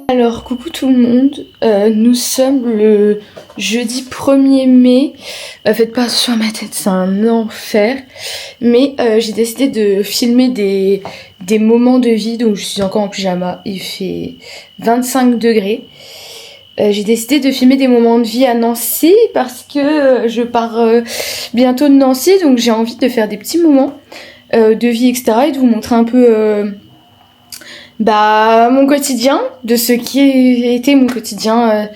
Alors coucou tout le monde, nous sommes le jeudi 1er mai, faites pas attention à ma tête, c'est un enfer, mais j'ai décidé de filmer des moments de vie, donc je suis encore en pyjama, il fait 25 degrés. J'ai décidé de filmer des moments de vie à Nancy parce que je pars bientôt de Nancy, donc j'ai envie de faire des petits moments de vie, etc. et de vous montrer un peu mon quotidien, de ce qui a été mon quotidien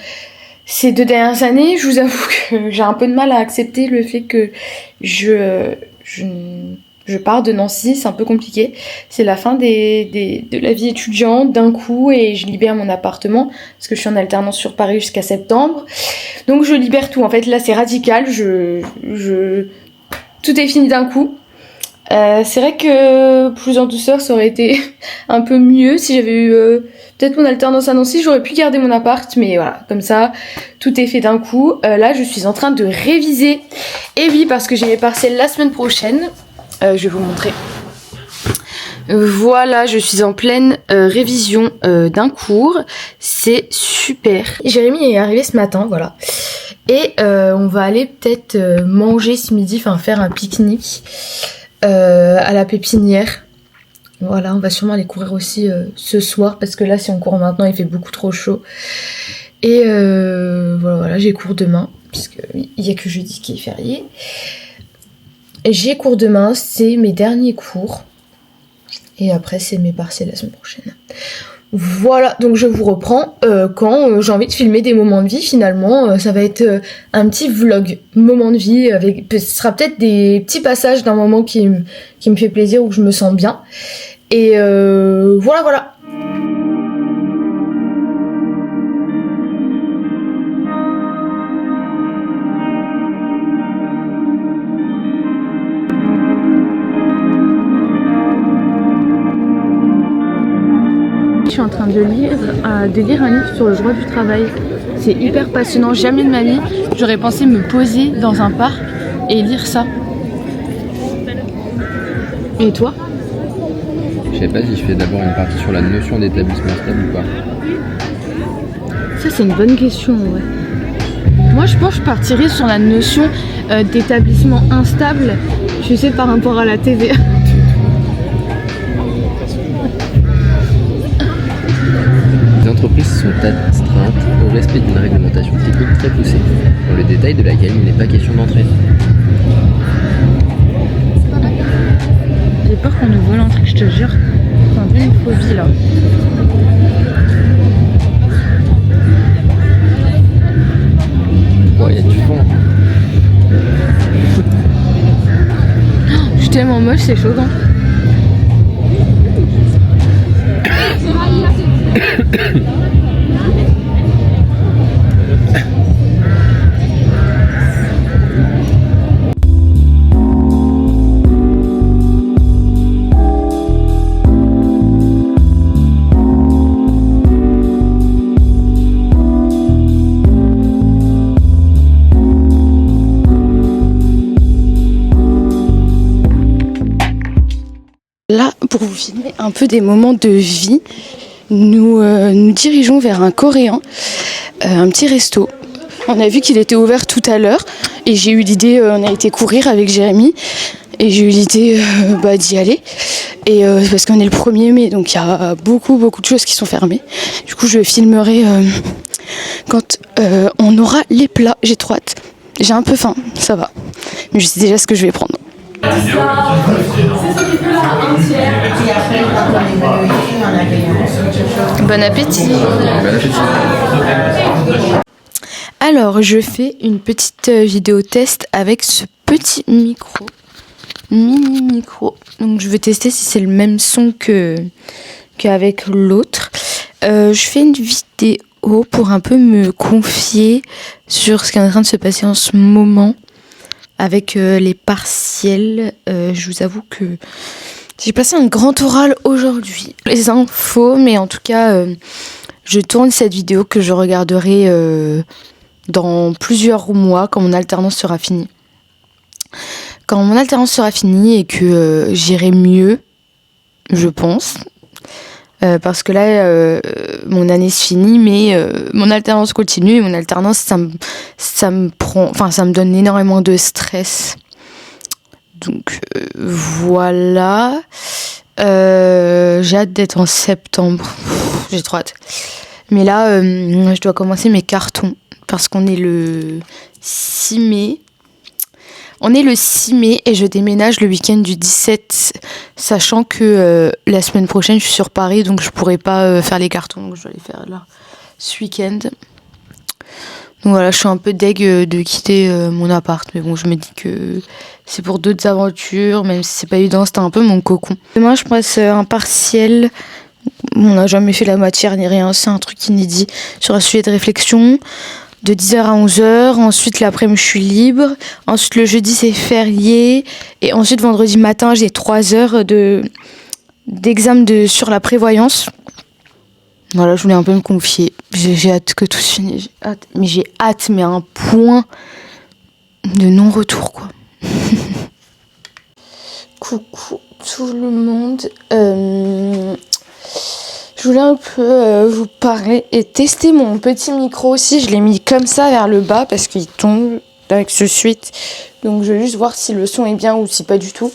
ces 2 dernières années. Je vous avoue que j'ai un peu de mal à accepter le fait que je pars de Nancy, c'est un peu compliqué. C'est la fin de la vie étudiante d'un coup et je libère mon appartement parce que je suis en alternance sur Paris jusqu'à septembre. Donc je libère tout. En fait là c'est radical, tout est fini d'un coup. C'est vrai que plus en douceur ça aurait été un peu mieux si j'avais eu peut-être mon alternance à Nancy, j'aurais pu garder mon appart, mais voilà, comme ça tout est fait d'un coup. Là je suis en train de réviser, et oui, parce que j'ai mes partiels la semaine prochaine. Je vais vous montrer. Voilà, je suis en pleine révision d'un cours. C'est super. Jérémy est arrivé ce matin, voilà. Et on va aller peut-être manger ce midi, enfin faire un pique-nique à la pépinière. Voilà, on va sûrement aller courir aussi ce soir, parce que là si on court maintenant il fait beaucoup trop chaud. Et voilà, j'ai cours demain, puisqu'il n'y a que jeudi qui est férié. J'ai cours demain, c'est mes derniers cours. Et après, c'est mes partiels la semaine prochaine. Voilà, donc je vous reprends quand j'ai envie de filmer des moments de vie. Finalement, ça va être un petit vlog, moment de vie. Ce sera peut-être des petits passages d'un moment qui me fait plaisir ou que je me sens bien. Et voilà. Je suis en train de lire un livre sur le droit du travail. C'est hyper passionnant. Jamais de ma vie j'aurais pensé me poser dans un parc et lire ça. Et toi? Je sais pas si je fais d'abord une partie sur la notion d'établissement stable ou pas. Ça c'est une bonne question, ouais. Moi je pense que je partirais sur la notion d'établissement instable, tu sais, par rapport à la TVA. Les entreprises sont astreintes au respect d'une réglementation technique très poussée, dans le détail de laquelle il n'est pas question d'entrer. J'ai peur qu'on nous vole un truc, je te jure. C'est un peu une phobie là. Oh, il y a du fond. Je suis tellement moche, c'est choquant. Là, pour vous filmer un peu des moments de vie, nous dirigeons vers un Coréen, un petit resto. On a vu qu'il était ouvert tout à l'heure et j'ai eu l'idée, on a été courir avec Jérémy et j'ai eu l'idée d'y aller. Et parce qu'on est le 1er mai, donc il y a beaucoup de choses qui sont fermées. Du coup, je filmerai quand on aura les plats. J'ai trop hâte. J'ai un peu faim, ça va. Mais je sais déjà ce que je vais prendre. Bon appétit. Alors je fais une petite vidéo test avec ce petit micro, mini micro. Donc je vais tester si c'est le même son qu'avec l'autre. Je fais une vidéo pour un peu me confier sur ce qui est en train de se passer en ce moment avec les partiels. Je vous avoue que j'ai passé un grand oral aujourd'hui. Les infos, mais en tout cas, je tourne cette vidéo que je regarderai dans plusieurs mois quand mon alternance sera finie. Quand mon alternance sera finie et que j'irai mieux, je pense. Parce que là, mon année se finit, mais mon alternance continue. Et mon alternance, ça me donne énormément de stress. Donc voilà. J'ai hâte d'être en septembre. J'ai trop hâte. Mais là, je dois commencer mes cartons parce qu'on est le 6 mai. On est le 6 mai et je déménage le week-end du 17, sachant que la semaine prochaine, je suis sur Paris, donc je pourrai pas faire les cartons. Donc je dois les faire là, ce week-end. Donc voilà, je suis un peu deg de quitter mon appart. Mais bon, je me dis que c'est pour d'autres aventures, même si c'est pas évident, c'était un peu mon cocon. Demain, je passe un partiel. On n'a jamais fait la matière ni rien, c'est un truc inédit sur un sujet de réflexion. De 10h à 11h, ensuite l'après-midi je suis libre, ensuite le jeudi c'est férié, et ensuite vendredi matin j'ai 3 heures d'examen sur la prévoyance. Voilà, je voulais un peu me confier, j'ai hâte que tout se finisse, j'ai hâte, mais à un point de non-retour quoi. Coucou tout le monde, je voulais un peu vous parler et tester mon petit micro aussi. Je l'ai mis comme ça vers le bas parce qu'il tombe avec ce suite. Donc je vais juste voir si le son est bien ou si pas du tout.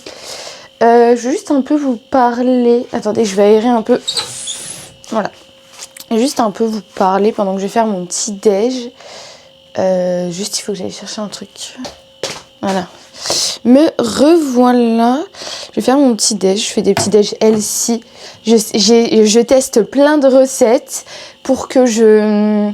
Je vais juste un peu vous parler. Attendez, je vais aérer un peu. Voilà. Juste un peu vous parler pendant que je vais faire mon petit déj. Juste il faut que j'aille chercher un truc. Voilà. Me revoilà. Je vais faire mon petit déj. Je fais des petits déj healthy. Je teste plein de recettes pour que je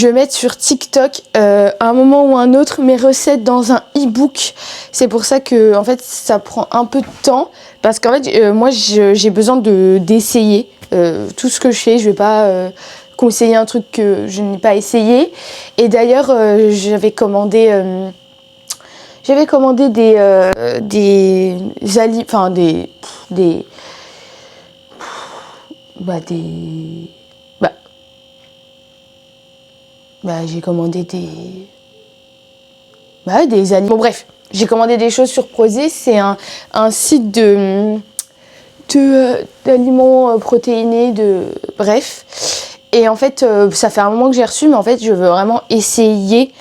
mette sur TikTok à un moment ou un autre mes recettes dans un e-book. C'est pour ça que en fait ça prend un peu de temps parce qu'en fait moi j'ai besoin d'essayer tout ce que je fais. Je vais pas conseiller un truc que je n'ai pas essayé. Et d'ailleurs j'avais commandé j'ai commandé des aliments. Bon bref, j'ai commandé des choses sur Prozé, c'est un site d'aliments protéinés, bref. Et en fait, ça fait un moment que j'ai reçu, mais en fait, je veux vraiment essayer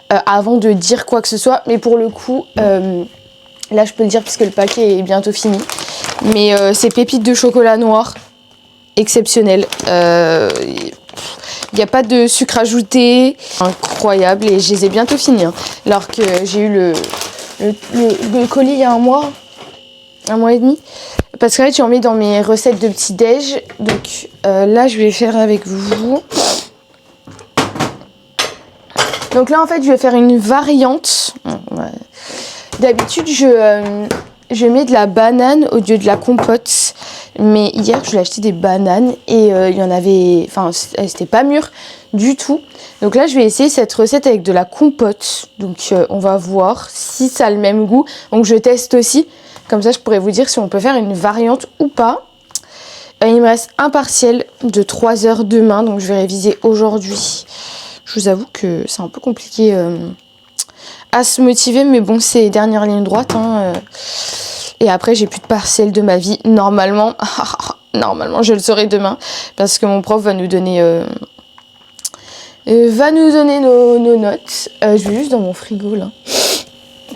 avant de dire quoi que ce soit. Mais pour le coup, là, je peux le dire parce que le paquet est bientôt fini. Mais c'est pépites de chocolat noir, exceptionnel. Il n'y a pas de sucre ajouté, incroyable, et je les ai bientôt finis. Hein. Alors que j'ai eu le colis il y a un mois et demi. Parce qu'en fait, j'en mets dans mes recettes de petit déj. Donc là, je vais faire avec vous. Donc là, en fait, je vais faire une variante. D'habitude, je mets de la banane au lieu de la compote. Mais hier, je voulais acheter des bananes et il y en avait... Enfin, c'était pas mûr du tout. Donc là, je vais essayer cette recette avec de la compote. Donc on va voir si ça a le même goût. Donc je teste aussi. Comme ça, je pourrais vous dire si on peut faire une variante ou pas. Il me reste un partiel de 3 heures demain. Donc je vais réviser aujourd'hui. Je vous avoue que c'est un peu compliqué à se motiver. Mais bon, c'est les dernières lignes droites. Hein, Et après, j'ai plus de partiel de ma vie. Normalement, je le saurai demain. Parce que mon prof va nous donner, nos notes. Je vais juste dans mon frigo, là,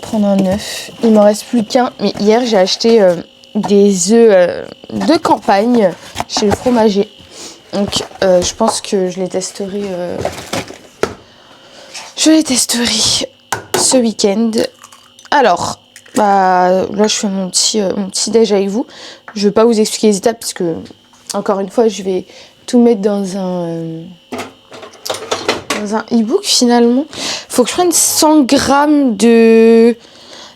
prendre un œuf. Il m'en reste plus qu'un. Mais hier, j'ai acheté des œufs de campagne chez le fromager. Donc, je pense que je les testerai. Ce week-end. Alors... là je fais mon petit déj avec vous. Je vais pas vous expliquer les étapes parce que encore une fois je vais tout mettre dans un e-book finalement. Faut que je prenne 100 grammes de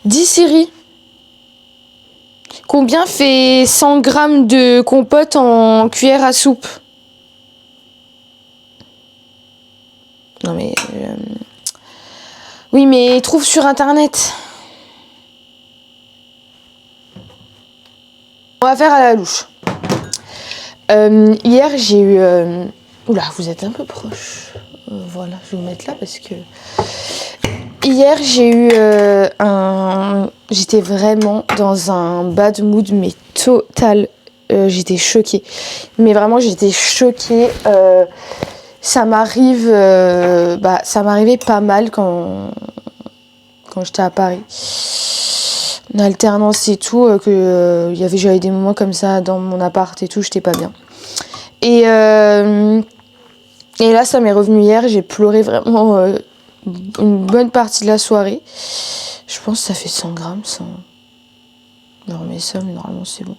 10 séries. Combien fait 100 grammes de compote en cuillère à soupe? Non mais oui mais trouve sur internet. On va faire à la louche. Hier, j'ai eu... Oula, vous êtes un peu proche. Voilà, je vais vous mettre là parce que... Hier, j'ai eu J'étais vraiment dans un bad mood, mais totale. J'étais choquée. Mais vraiment, j'étais choquée. Ça m'arrivait pas mal quand j'étais à Paris. En alternance et tout, j'avais des moments comme ça dans mon appart et tout, j'étais pas bien. Et là, ça m'est revenu hier, j'ai pleuré vraiment une bonne partie de la soirée. Je pense que ça fait 100 grammes, ça. Je remets ça, mais normalement c'est bon.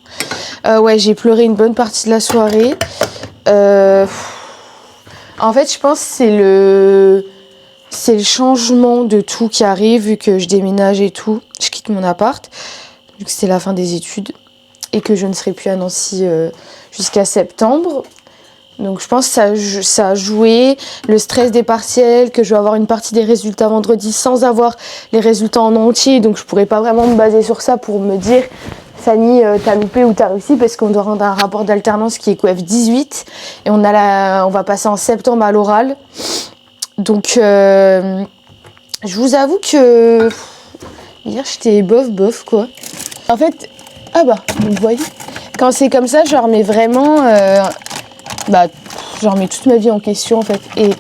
Ouais, j'ai pleuré une bonne partie de la soirée. En fait, je pense que c'est le changement de tout qui arrive, vu que je déménage et tout. Je quitte mon appart, vu que c'est la fin des études, et que je ne serai plus à Nancy jusqu'à septembre. Donc je pense que ça a joué, le stress des partiels, que je vais avoir une partie des résultats vendredi sans avoir les résultats en entier, donc je pourrais pas vraiment me baser sur ça pour me dire Fanny, t'as loupé ou t'as réussi, parce qu'on doit rendre un rapport d'alternance qui est QF 18 et on va passer en septembre à l'oral. Donc je vous avoue que hier j'étais bof quoi. En fait, vous voyez, quand c'est comme ça, je remets vraiment je remets toute ma vie en question en fait. Et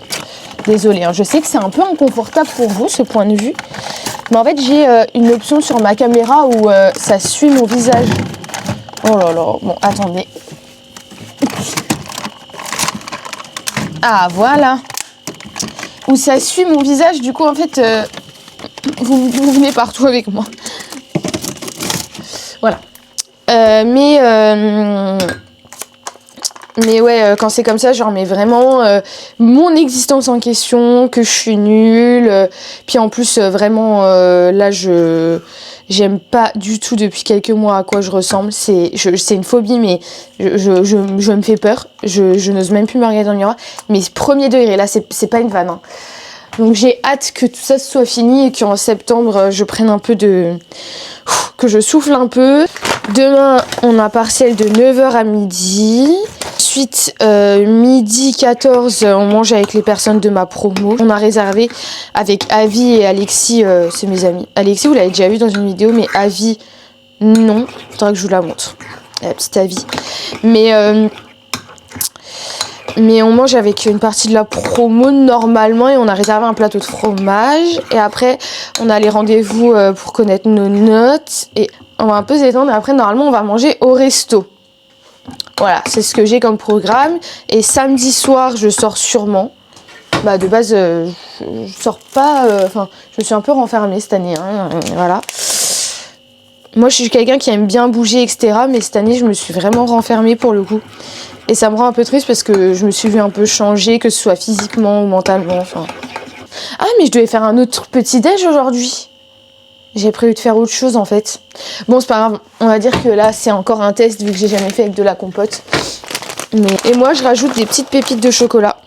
désolée, je sais que c'est un peu inconfortable pour vous ce point de vue, mais en fait j'ai une option sur ma caméra où ça suit mon visage. Oh là là, bon attendez. Ah voilà. Où ça suit mon visage, du coup en fait vous venez partout avec moi. Voilà. Mais ouais, quand c'est comme ça, je remets vraiment mon existence en question, que je suis nulle. Puis en plus, vraiment, là, j'aime pas du tout depuis quelques mois à quoi je ressemble. C'est une phobie, mais je me fais peur. Je n'ose même plus me regarder dans le miroir. Mais premier degré, là, c'est pas une vanne. Hein. Donc j'ai hâte que tout ça soit fini et qu'en septembre, je prenne un peu que je souffle un peu. Demain, on a partiel de 9h à midi. Ensuite, midi 14, on mange avec les personnes de ma promo. On a réservé avec Avi et Alexis, c'est mes amis. Alexis, vous l'avez déjà vu dans une vidéo, mais Avi, non. Faudra que je vous la montre. La petite Avi. Mais on mange avec une partie de la promo normalement et on a réservé un plateau de fromage. Et après, on a les rendez-vous pour connaître nos notes. Et on va un peu s'étendre. Et après, normalement, on va manger au resto. Voilà, c'est ce que j'ai comme programme. Et samedi soir, je sors sûrement. De base, je sors pas... je me suis un peu renfermée cette année. Hein, voilà. Moi, je suis quelqu'un qui aime bien bouger, etc. Mais cette année, je me suis vraiment renfermée pour le coup. Et ça me rend un peu triste parce que je me suis vue un peu changer, que ce soit physiquement ou mentalement. Ah, mais je devais faire un autre petit déj aujourd'hui. J'ai prévu de faire autre chose en fait. Bon, c'est pas grave. On va dire que là, c'est encore un test vu que j'ai jamais fait avec de la compote. Et moi, je rajoute des petites pépites de chocolat.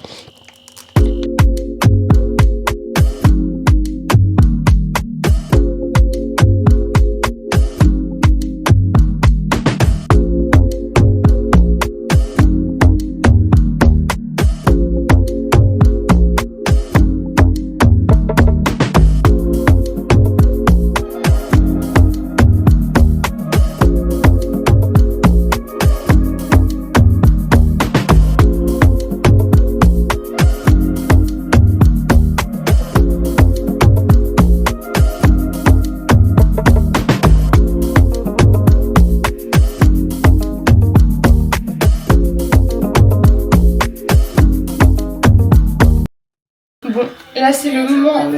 Bon, là c'est le moment.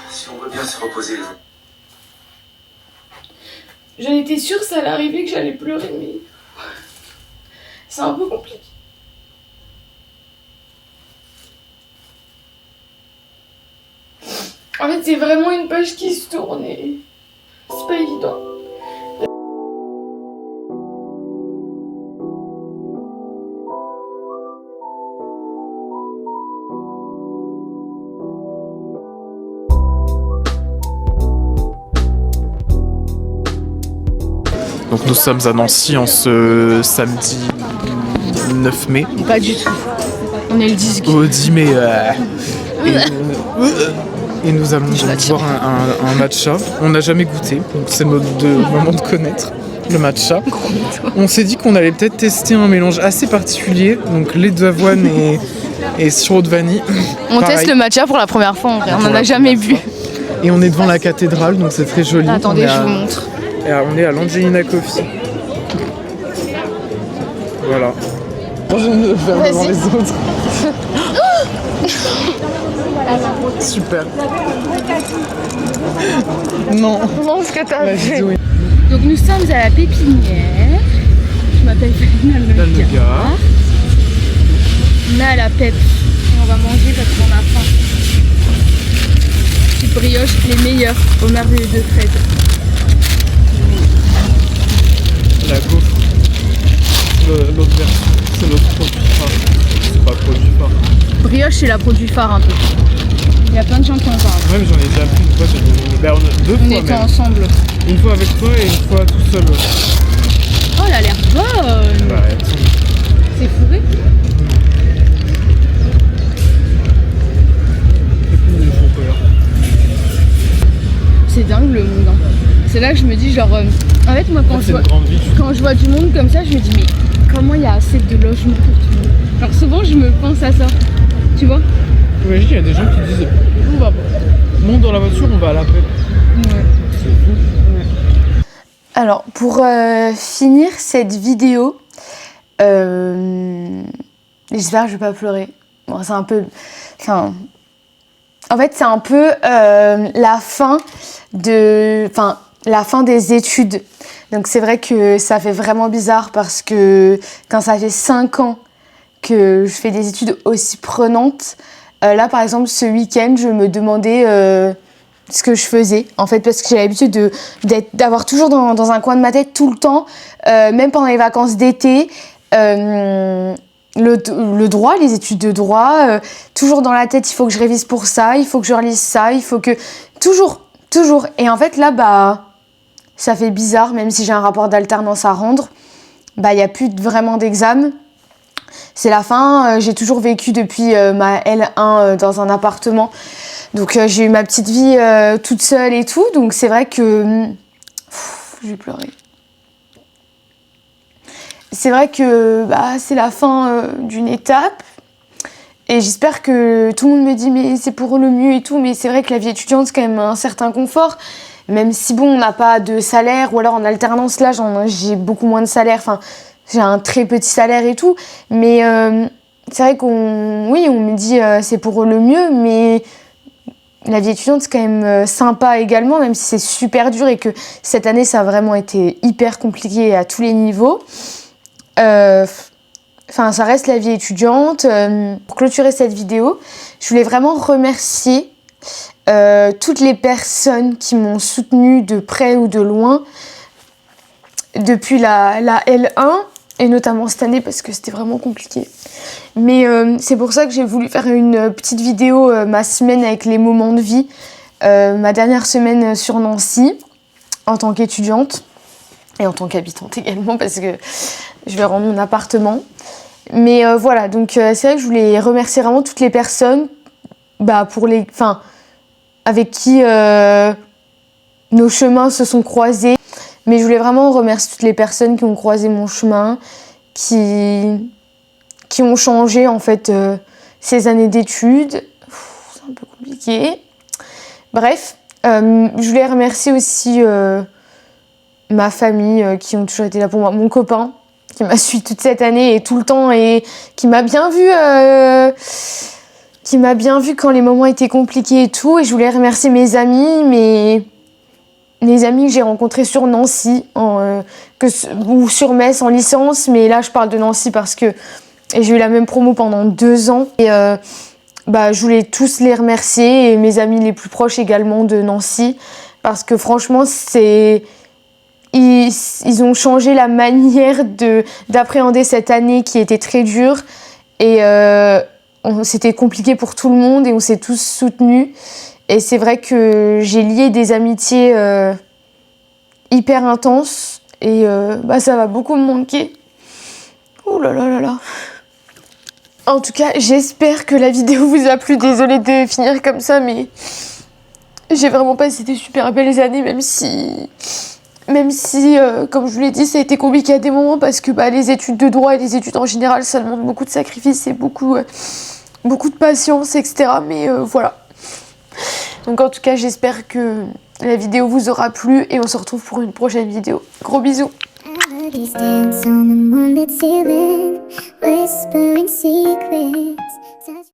Si on veut bien se reposer. J'en étais sûre que ça allait arriver, que j'allais pleurer, mais c'est un peu compliqué. En fait, c'est vraiment une page qui se tourne et c'est pas évident. Donc nous sommes à Nancy en ce samedi 9 mai. Pas du tout. On est le 10. Au 10 mai. Et nous allons donc boire un matcha. On n'a jamais goûté, donc c'est notre moment de connaître. le matcha. On s'est dit qu'on allait peut-être tester un mélange assez particulier, donc lait d'avoine et sirop de vanille. On teste le matcha pour la première fois, en vrai. On n'en a jamais bu. Et on est devant la cathédrale, donc c'est très joli. Attendez, je vous montre. On est à l'Angelina Coffee. Voilà. Je ne vais faire devant les autres. Super. Non. Non, ce que t'as fait. Vidéo est... Donc nous sommes à la pépinière. Je m'appelle Fanny Almeida. On a la pep. Et on va manger parce qu'on a faim. Petite brioche, les meilleures au merveilleux de Fred. La gaufre. L'autre version. C'est l'autre produit phare. C'est pas produit phare. Brioche, c'est la produit phare un peu. Il y a plein de gens qui en parlent. Ouais, mais j'en ai déjà pris une fois, j'ai deux On fois était même. ensemble. Une fois avec toi et une fois tout seul. Oh, elle a l'air bonne. Bah, elles sont... C'est fourré. C'est dingue le monde. Hein. C'est là que je me dis genre... en fait, moi quand je vois du monde comme ça, je me dis mais comment il y a assez de logements pour tout le monde. Alors souvent je me pense à ça. Tu vois? Imagine, il y a des gens qui disent on va monte dans la voiture, on va à la paix. Ouais. C'est fou. Ouais. Alors pour finir cette vidéo, j'espère que je vais pas pleurer. Bon, c'est un peu... Enfin... En fait, c'est un peu la fin des études. Donc c'est vrai que ça fait vraiment bizarre parce que quand ça fait 5 ans que je fais des études aussi prenantes, là par exemple ce week-end, je me demandais ce que je faisais. En fait, parce que j'ai l'habitude d'avoir toujours dans un coin de ma tête tout le temps, même pendant les vacances d'été, le droit, les études de droit, toujours dans la tête, il faut que je révise pour ça, il faut que je relise ça, il faut que... Toujours. Et en fait, là, bah, ça fait bizarre, même si j'ai un rapport d'alternance à rendre, bah, il n'y a plus vraiment d'examen. C'est la fin, j'ai toujours vécu depuis ma L1 dans un appartement. Donc, j'ai eu ma petite vie toute seule et tout, donc c'est vrai que... je vais pleurer. C'est vrai que c'est la fin d'une étape et j'espère que tout le monde me dit mais c'est pour le mieux et tout, mais c'est vrai que la vie étudiante c'est quand même un certain confort, même si bon on n'a pas de salaire ou alors en alternance là j'ai beaucoup moins de salaire, enfin j'ai un très petit salaire et tout, mais c'est vrai on me dit c'est pour le mieux, mais la vie étudiante c'est quand même sympa également, même si c'est super dur et que cette année ça a vraiment été hyper compliqué à tous les niveaux. Ça reste la vie étudiante. Pour clôturer cette vidéo, je voulais vraiment remercier toutes les personnes qui m'ont soutenue de près ou de loin depuis la L1 et notamment cette année parce que c'était vraiment compliqué. Mais c'est pour ça que j'ai voulu faire une petite vidéo ma semaine avec les moments de vie, ma dernière semaine sur Nancy en tant qu'étudiante et en tant qu'habitante également parce que je vais rendre mon appartement. Mais voilà, donc c'est vrai que je voulais remercier vraiment toutes les personnes avec qui nos chemins se sont croisés. Mais je voulais vraiment remercier toutes les personnes qui ont croisé mon chemin, qui ont changé en fait ces années d'études. C'est un peu compliqué. Bref, je voulais remercier aussi ma famille qui ont toujours été là pour moi, mon copain qui m'a suivi toute cette année et tout le temps et qui m'a bien vu quand les moments étaient compliqués et tout. Et je voulais remercier mes amis que j'ai rencontrés sur Nancy ou sur Metz en licence, mais là je parle de Nancy parce que j'ai eu la même promo pendant 2 ans et je voulais tous les remercier et mes amis les plus proches également de Nancy parce que franchement ils ont changé la manière d'appréhender cette année qui était très dure et c'était compliqué pour tout le monde et on s'est tous soutenus et c'est vrai que j'ai lié des amitiés hyper intenses et ça va beaucoup me manquer. Oh là là là là. En tout cas, j'espère que la vidéo vous a plu. Désolée de finir comme ça, mais j'ai vraiment passé des super belles années, même si Même si, comme je vous l'ai dit, ça a été compliqué à des moments parce que les études de droit et les études en général, ça demande beaucoup de sacrifices et beaucoup de patience, etc. Mais voilà. Donc en tout cas, j'espère que la vidéo vous aura plu et on se retrouve pour une prochaine vidéo. Gros bisous.